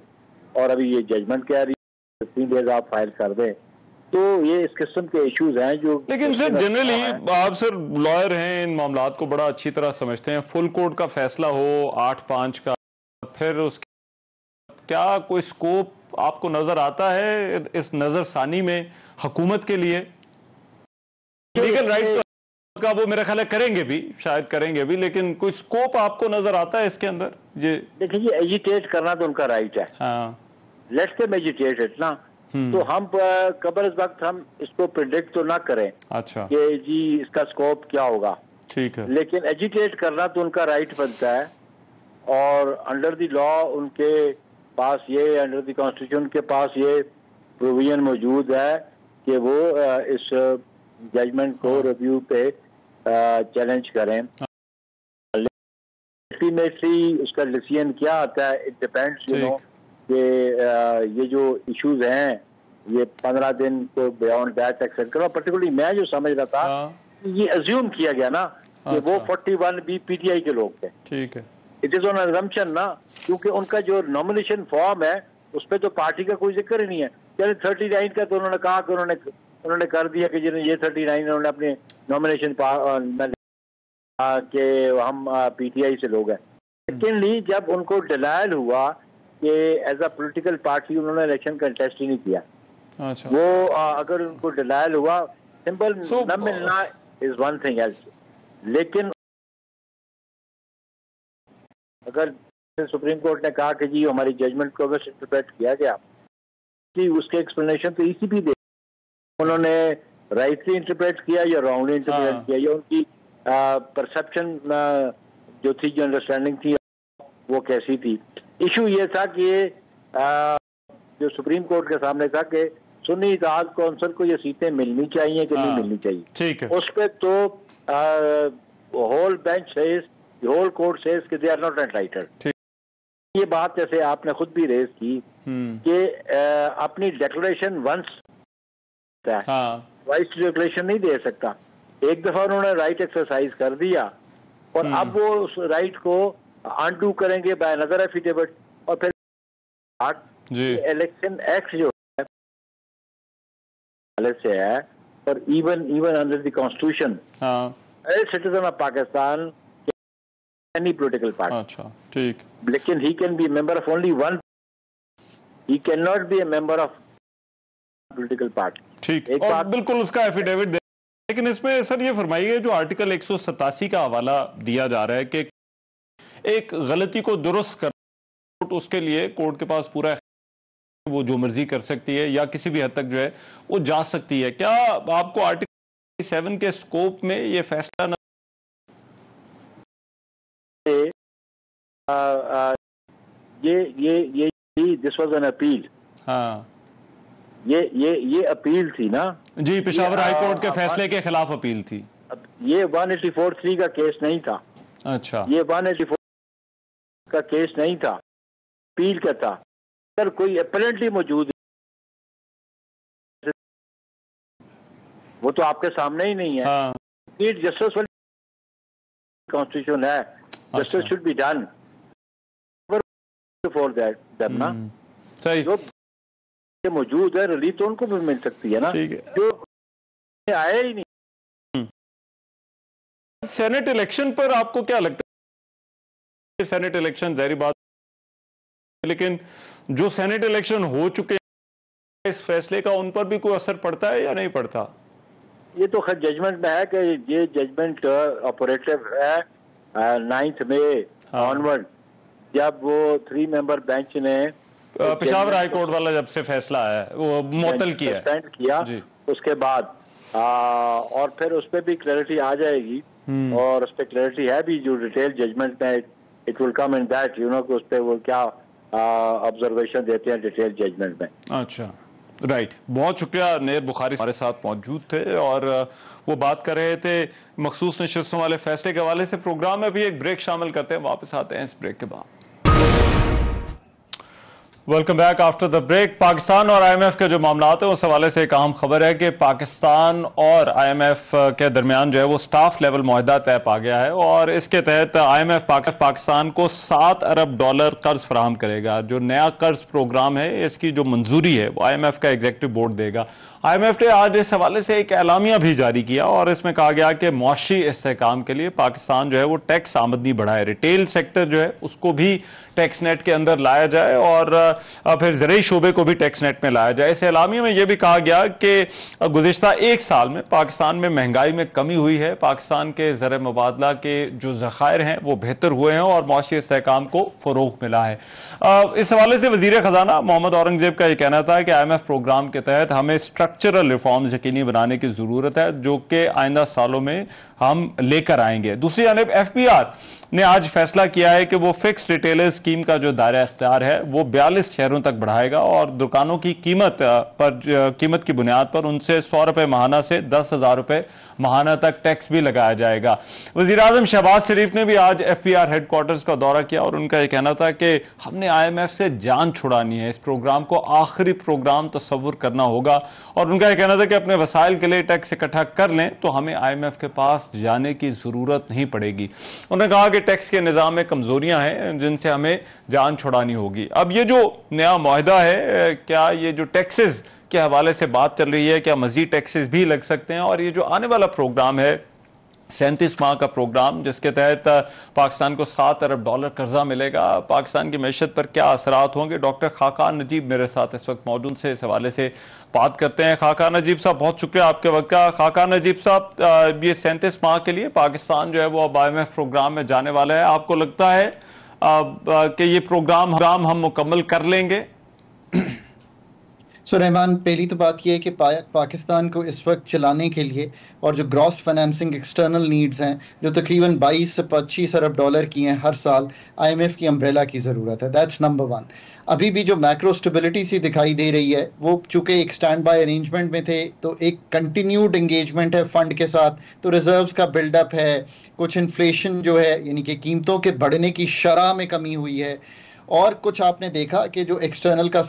और अभी ये जजमेंट कह रही है 15 डेज आप फाइल कर दें। तो ये इस किस्म के इश्यूज हैं जो, लेकिन सर जनरली आप सर लॉयर हैं, इन मामलात को बड़ा अच्छी तरह समझते हैं। फुल कोर्ट का फैसला हो 8-5 का, फिर उसके क्या कोई स्कोप आपको नजर आता है इस नजरसानी में हुकूमत के लिए? लीगल राइट का वो मेरा ख्याल है करेंगे भी, शायद करेंगे भी, लेकिन कोई स्कोप आपको नजर आता है इसके अंदर? ये देखिए, ये एजिटेट करना तो उनका राइट है। हाँ, लेट्स से एजिटेट इट ना, तो हम कबर इस वक्त हम इसको प्रिडिक्ट तो ना करें अच्छा, कि जी इसका स्कोप क्या होगा, ठीक है, लेकिन एजिटेट करना तो उनका राइट बनता है और अंडर द लॉ उनके पास ये, अंडर द कॉन्स्टिट्यूशन के पास ये प्रोविजन मौजूद है कि वो इस जजमेंट को रिव्यू पे चैलेंज करें। अल्टीमेटली उसका डिसीजन क्या आता है, इट डिपेंड्स यू नो कि ये जो इश्यूज हैं ये 15 दिन को बियॉन्ड दैट एक्सेप्ट करो। पर्टिकुलरली मैं जो समझ रहा था ये अज्यूम किया गया ना कि वो 41 भी पीटीआई के लोग थे। ठीक है, इट इज ऑन अजम्पशन ना, क्योंकि उनका जो नॉमिनेशन फॉर्म है उस पर तो पार्टी का कोई जिक्र ही नहीं है। चलिए 39 का तो उन्होंने कहा कि उन्होंने कर दिया कि जिन्होंने ये 39 उन्होंने अपने नॉमिनेशन के हम पीटीआई से लोग हैं। सेकेंडली जब उनको डिनायल हुआ कि एज अ पॉलिटिकल पार्टी उन्होंने इलेक्शन कंटेस्ट ही नहीं किया, अच्छा, वो अगर उनको डिनायल हुआ सिंपल न मिलना इज वन थिंग एल्स, लेकिन अगर सुप्रीम कोर्ट ने कहा कि जी हमारी जजमेंट को अगर इंटरप्रेट किया गया कि उसके एक्सप्लेनेशन तो ईसीबी दे, उन्होंने राइटली इंटरप्रेट किया या रॉन्गली इंटरप्रेट किया, या उनकी परसेप्शन जो थी, जो अंडरस्टैंडिंग थी वो कैसी थी। इशू ये था कि जो सुप्रीम कोर्ट के सामने था कि सुन्नी इत्तेहाद कौंसिल को ये सीटें मिलनी चाहिए कि नहीं मिलनी चाहिए, ठीक है, उस पर तो whole bench says, whole court says कि दे आर नॉट एंटाइटल्ड। ये बात जैसे आपने खुद भी रेज की कि अपनी डिक्लेरेशन वंस वाइस डिक्लेरेशन नहीं दे सकता। एक दफा उन्होंने राइट एक्सरसाइज कर दिया और अब वो उस राइट को अनडू करेंगे बाय अनदर एफिडेविट, और फिर इलेक्शन एक्ट जो है से है और even under the constitution citizen of Pakistan any political party, अच्छा, ठीक, लेकिन he can be member of only one, he can not be A member of political party. ठीक, एक बात बिल्कुल उसका एफिडेविट दे। लेकिन इसमें सर ये फरमाइए, जो आर्टिकल 187 का हवाला दिया जा रहा है कि एक गलती को दुरुस्त कर, उसके लिए कोर्ट के पास पूरा वो जो मर्जी कर सकती है या किसी भी हद तक जो है वो जा सकती है, क्या आपको आर्टिकल 7 के स्कोप में ये फैसला ये दिस वाज एन अपील, हाँ, ये अपील थी ना जी, पेशावर हाई कोर्ट के फैसले के खिलाफ अपील थी। ये 184(3) का केस नहीं था, अच्छा, ये 184 का केस नहीं था, अपील का था। अगर कोई अपीलेंटली मौजूद वो तो आपके सामने ही नहीं है। हाँ, जस्टिस कॉन्स्टिट्यूशन है, justice should be done for that ना, सही, जो मौजूद है रिलीफ तो उनको भी मिल सकती है ना, जो आया ही नहीं। सेनेट इलेक्शन पर आपको क्या लगता है? सेनेट इलेक्शन जाहिर बात, लेकिन जो सेनेट इलेक्शन हो चुके हैं इस फैसले का उन पर भी कोई असर पड़ता है या नहीं पड़ता? ये तो खैर जजमेंट में है कि ये जजमेंट ऑपरेटिव है 9 मई ऑनवर्ड, जब वो 3 मेंबर बेंच ने पेशावर हाई कोर्ट वाला जब से फैसला है वो मुअत्तल किया जी। उसके बाद और फिर उस पर भी क्लैरिटी आ जाएगी, और उस पर क्लैरिटी है भी जो डिटेल जजमेंट में, it will come in that you know कि उस पर वो क्या ऑब्जर्वेशन देते हैं डिटेल जजमेंट में। अच्छा, राइट, बहुत शुक्रिया। नेर बुखारी हमारे साथ मौजूद थे और वो बात कर रहे थे मखसूस नशिस्तों वाले फैसले के हवाले से। प्रोग्राम में भी एक ब्रेक शामिल करते हैं, वापस आते हैं इस ब्रेक के बाद। Welcome back after the break. Pakistan और IMF के जो मामला है उस हवाले से एक अहम खबर है कि पाकिस्तान और IMF के दरमियान जो है वो स्टाफ लेवल मुआहदा तय पा गया है और इसके तहत IMF पाकिस्तान को $7 अरब कर्ज फराहम करेगा। जो नया कर्ज प्रोग्राम है इसकी जो मंजूरी है वो IMF का एग्जीक्यूटिव बोर्ड देगा। IMF ने आज इस हवाले से एक एलामिया भी जारी किया और इसमें कहा गया कि मुआशी इस्तेहकाम के लिए पाकिस्तान जो है वो टैक्स आमदनी बढ़ाए, रिटेल सेक्टर जो है उसको भी टैक्स नेट के अंदर लाया जाए और फिर ज़रूरी शोबे को भी टैक्स नेट में लाया जाए। इस एलामिया में यह भी कहा गया कि गुज़िश्ता एक साल में पाकिस्तान में महंगाई में कमी हुई है, पाकिस्तान के ज़र मुबादला के जो ज़खायर हैं वो बेहतर हुए हैं और मुआशी इस्तेहकाम को फ़रोग़ मिला है। इस हवाले से वज़ीर ख़जाना मोहम्मद औरंगज़ेब का यह कहना था कि IMF प्रोग्राम के तहत हमें स्ट्रक्चरल रिफॉर्म्स यकीनी बनाने की ज़रूरत है जो कि आइंदा सालों में हम लेकर आएंगे। दूसरी जानिब FBR ने आज फैसला किया है कि वो फिक्स रिटेलर स्कीम का जो दायरा इख्तियार है वो 42 शहरों तक बढ़ाएगा और दुकानों की कीमत की बुनियाद पर उनसे ₹100 माहाना से ₹10,000 माहाना तक टैक्स भी लगाया जाएगा। वज़ीर आज़म शहबाज शरीफ ने भी आज FBR हेडक्वार्टर्स का दौरा किया और उनका यह कहना था कि हमने IMF से जान छुड़ानी है, इस प्रोग्राम को आखिरी प्रोग्राम तस्वुर करना होगा और उनका यह कहना था कि अपने वसाइल के लिए टैक्स इकट्ठा कर लें तो हमें IMF के पास जाने की जरूरत नहीं पड़ेगी। उन्होंने कहा कि टैक्स के निज़ाम में कमजोरियां हैं जिनसे हमें जान छुड़ानी होगी। अब ये जो नया मुआहदा है, क्या ये जो टैक्सेस के हवाले से बात चल रही है, क्या मजीद टैक्सेस भी लग सकते हैं? और ये जो आने वाला प्रोग्राम है 37 माह का प्रोग्राम जिसके तहत पाकिस्तान को $7 अरब कर्जा मिलेगा, पाकिस्तान की मैशत पर क्या असरात होंगे? डॉक्टर खाकान नजीब मेरे साथ इस वक्त मौजूद से इस हवाले से बात करते हैं। खाकान नजीब साहब, बहुत शुक्रिया आपके वक्त का। खाकान नजीब साहब, ये 37 माह के लिए पाकिस्तान जो है वो अब IMF प्रोग्राम में जाने वाला है, आपको लगता है कि ये प्रोग्राम हम मुकम्मल कर लेंगे? रहमान, पहली तो बात यह है कि पाकिस्तान को इस वक्त चलाने के लिए और जो ग्रॉस फाइनेंसिंग एक्सटर्नल नीड्स हैं जो तकरीबन 22 से 25 अरब डॉलर की हैं हर साल, IMF की अम्ब्रेला की ज़रूरत है। That's number 1। अभी भी जो मैक्रो स्टेबिलिटी सी दिखाई दे रही है वो चूंकि एक स्टैंड बाय अरेंजमेंट में थे तो एक कंटिन्यूड एंगेजमेंट है फंड के साथ, तो रिजर्व्स का बिल्डअप है, कुछ इन्फ्लेशन जो है यानी कि कीमतों के बढ़ने की शरह में कमी हुई है और कुछ आपने देखा कि जो एक्सटर्नल का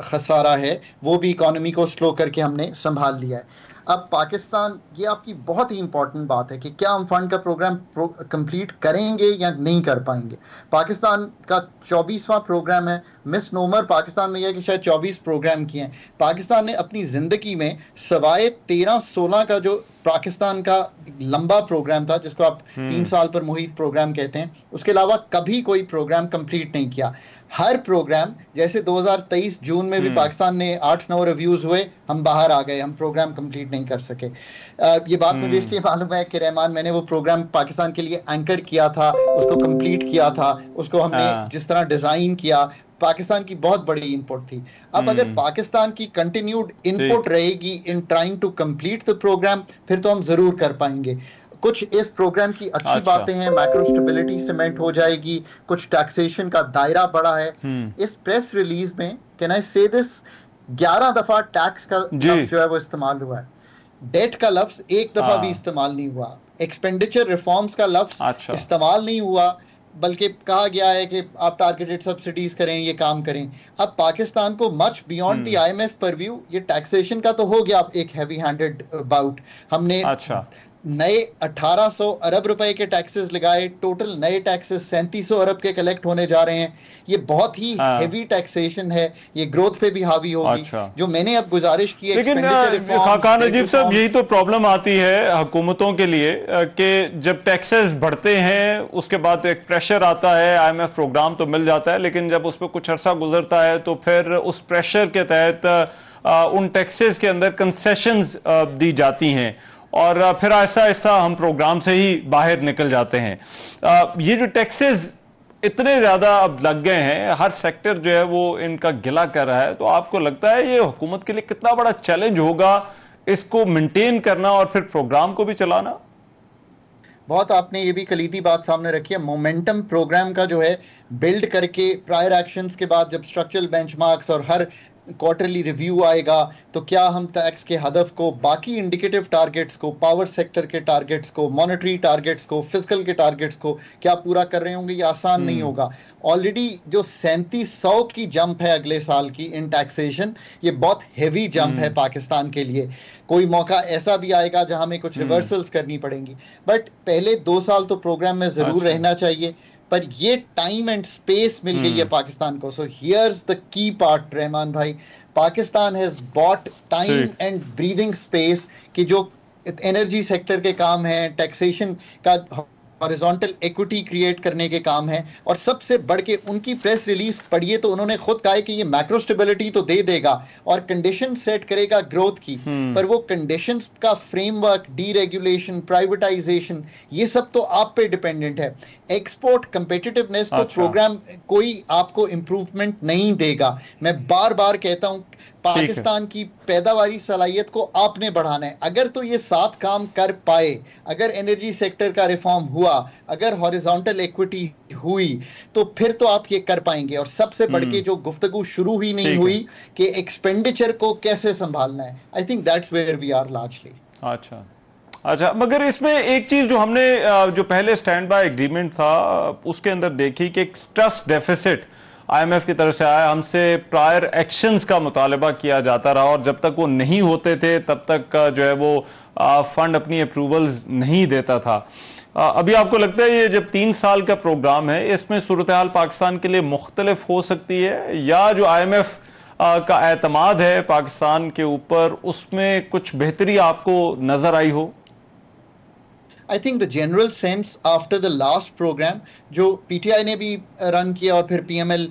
खसारा है वो भी इकोनॉमी को स्लो करके हमने संभाल लिया है। अब पाकिस्तान, ये आपकी बहुत ही इंपॉर्टेंट बात है कि क्या हम फंड का प्रोग्राम कंप्लीट करेंगे या नहीं कर पाएंगे। पाकिस्तान का 24वां प्रोग्राम है, मिस नोमर पाकिस्तान में यह कि शायद 24 प्रोग्राम किए हैं। पाकिस्तान ने अपनी ज़िंदगी में सवाए 13-16 का जो पाकिस्तान का लंबा प्रोग्राम था जिसको आप 3 साल पर मुहित प्रोग्राम कहते हैं, उसके अलावा कभी कोई प्रोग्राम कंप्लीट नहीं किया। हर प्रोग्राम, जैसे 2023 जून में भी पाकिस्तान ने 8-9 रिव्यूज हुए, हम बाहर आ गए, हम प्रोग्राम कंप्लीट नहीं कर सके। ये बात मुझे इसलिए मालूम है कि रहमान, मैंने वो प्रोग्राम पाकिस्तान के लिए एंकर किया था, उसको कंप्लीट किया था, उसको हमने जिस तरह डिजाइन किया, पाकिस्तान की बहुत बड़ी इनपुट थी। अब अगर पाकिस्तान की कंटिन्यूड इनपुट रहेगी in trying to complete the programme, फिर तो हम जरूर कर पाएंगे। कुछ इस प्रोग्राम की अच्छी बातें हैं, मैक्रो स्टेबिलिटी सीमेंट हो जाएगी, कुछ टैक्सेशन का दायरा बड़ा है। इस प्रेस रिलीज में कैन आई से दिस 11 दफा टैक्स का लफ्ज जो है वो इस्तेमाल हुआ है, डेट का लफ्ज एक दफा भी इस्तेमाल नहीं हुआ, एक्सपेंडिचर रिफॉर्म्स का लफ्ज इस्तेमाल नहीं हुआ, बल्कि कहा गया है कि आप टारगेटेड सब्सिडीज करें, ये काम करें। अब पाकिस्तान को much beyond the IMF purview, ये टैक्सेशन का तो हो गया एक हैवी हैंडेड बाउट। हमने नए 1800 अरब रुपए के टैक्सेस लगाए, टोटल नए टैक्सेस 3700 अरब के कलेक्ट होने जा रहे हैं। ये बहुत ही हेवी टैक्सेशन है, ये ग्रोथ पे भी हावी होगी। जो मैंने अब गुजारिश की है, लेकिन खाकान नजीब साहब, यही तो प्रॉब्लम आती है हुकूमतों के लिए कि जब टैक्सेस बढ़ते हैं उसके बाद एक प्रेशर आता है, IMF प्रोग्राम तो मिल जाता है, लेकिन जब उस पर कुछ अरसा गुजरता है तो फिर उस प्रेशर के तहत उन टैक्सेस के अंदर कंसेशंस दी जाती हैं और फिर आहिस्ता आहिस्ता हम प्रोग्राम से ही बाहर निकल जाते हैं। ये जो टैक्सेस इतने ज्यादा अब लग गए हैं, हर सेक्टर जो है वो इनका गिला कर रहा है, तो आपको लगता है ये हुकूमत के लिए कितना बड़ा चैलेंज होगा इसको मेंटेन करना और फिर प्रोग्राम को भी चलाना? बहुत आपने ये भी कलीदी बात सामने रखी है। मोमेंटम प्रोग्राम का जो है बिल्ड करके प्रायर एक्शंस के बाद जब स्ट्रक्चरल बेंचमार्क्स और हर क्वार्टरली रिव्यू आएगा तो क्या हम टैक्स के हदफ को, बाकी इंडिकेटिव टारगेट्स को, पावर सेक्टर के टारगेट्स को, मॉनेटरी टारगेट्स को, फिस्कल के टारगेट्स को क्या पूरा कर रहे होंगे? ये आसान नहीं होगा। ऑलरेडी जो 3700 की जंप है अगले साल की इन टैक्सेशन, ये बहुत हेवी जंप है पाकिस्तान के लिए। कोई मौका ऐसा भी आएगा जहां हमें कुछ रिवर्सल्स करनी पड़ेंगी, बट पहले 2 साल तो प्रोग्राम में जरूर रहना चाहिए। पर ये टाइम एंड स्पेस मिल गई है पाकिस्तान को। So here's the key part Rahman भाई, Pakistan has bought time and breathing space कि जो एनर्जी सेक्टर के काम है, टैक्सेशन का हॉरिजॉन्टल इक्विटी क्रिएट करने के काम है, और सबसे बढ़ के उनकी प्रेस रिलीज पढ़िए तो उन्होंने खुद कहा है कि ये मैक्रो स्टेबिलिटी तो दे देगा और कंडीशन सेट करेगा ग्रोथ की, पर वो कंडीशंस का फ्रेमवर्क, डीरेगुलेशन, प्राइवेटाइजेशन, ये सब तो आप पे डिपेंडेंट है। एक्सपोर्ट कंपेटिटिवनेस को प्रोग्राम कोई आपको इंप्रूवमेंट नहीं देगा। मैं बार बार कहता हूं पाकिस्तान की पैदावारी सलाहियत को आपने बढ़ाना है। अगर तो ये 7 काम कर पाए, अगर एनर्जी सेक्टर का रिफॉर्म हुआ, अगर हॉरिजॉन्टल इक्विटी हुई, तो फिर तो आप ये कर पाएंगे। और सबसे बढ़ के जो गुफ्तगू शुरू ही नहीं हुई कि एक्सपेंडिचर को कैसे संभालना है, I think that's where we are largely. अच्छा, मगर इसमें एक चीज जो हमने जो पहले स्टैंड बाय एग्रीमेंट था उसके अंदर देखी कि ट्रस्ट डेफिसिट IMF की तरफ से आया, हमसे प्रायर एक्शंस का मुतालबा किया जाता रहा और जब तक वो नहीं होते थे तब तक जो है वो फंड अपनी अप्रूवल्स नहीं देता था। अभी आपको लगता है ये जब 3 साल का प्रोग्राम है इसमें सूरत हाल पाकिस्तान के लिए मुख्तलिफ हो सकती है, या जो IMF का एतमाद है पाकिस्तान के ऊपर उसमें कुछ बेहतरी आपको नजर आई हो? I think the general sense after the last program जो PTI ने भी रन किया और फिर PML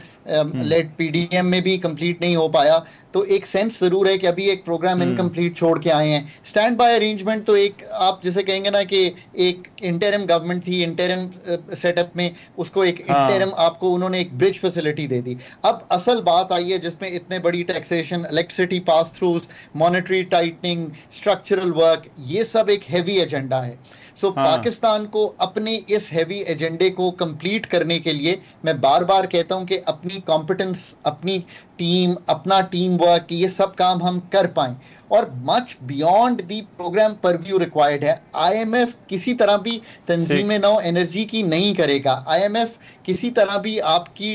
लेड PDM में भी कंप्लीट नहीं हो पाया, तो एक सेंस जरूर है कि अभी एक प्रोग्राम इनकम्प्लीट छोड़ के आए हैं। स्टैंड बाय अरेंजमेंट तो एक आप जैसे कहेंगे ना कि एक इंटरिम गवर्नमेंट थी, इंटरिम सेटअप में उसको एक इंटरिम आपको उन्होंने एक ब्रिज फैसिलिटी दे दी। अब असल बात आई है जिसमें इतने बड़ी taxation, electricity pass throughs, monetary tightening, structural work, ये सब एक हैवी एजेंडा है। सो पाकिस्तान को अपने इस हैवी एजेंडे को कंप्लीट करने के लिए मैं बार बार कहता हूं कि अपनी कॉम्पिटेंस, अपनी टीम, अपना टीम वर्क, ये सब काम हम कर पाएं, और much beyond the programme purview required है। IMF किसी तरह भी तंजीम नौ एनर्जी की नहीं करेगा। IMF किसी तरह भी आपकी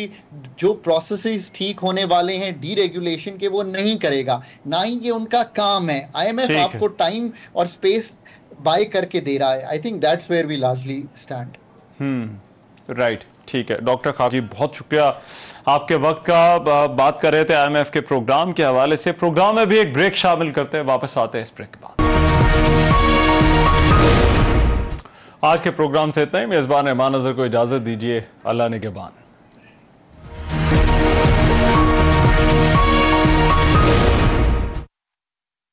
जो प्रोसेसेस ठीक होने वाले हैं डीरेगुलेशन के वो नहीं करेगा, ना ही ये उनका काम है। IMF आपको टाइम और स्पेस बाय करके दे रहा है। I think that's where we largely stand. Right, ठीक है। डॉक्टर खाब जी बहुत शुक्रिया आपके वक्त का। बात कर रहे थे IMF के प्रोग्राम के हवाले से। प्रोग्राम में भी एक ब्रेक शामिल करते हैं, वापस आते हैं इस ब्रेक के बाद। आज के प्रोग्राम से इतना ही। मेजबान रहमान नजर को इजाजत दीजिए। अल्लाह निगहबान।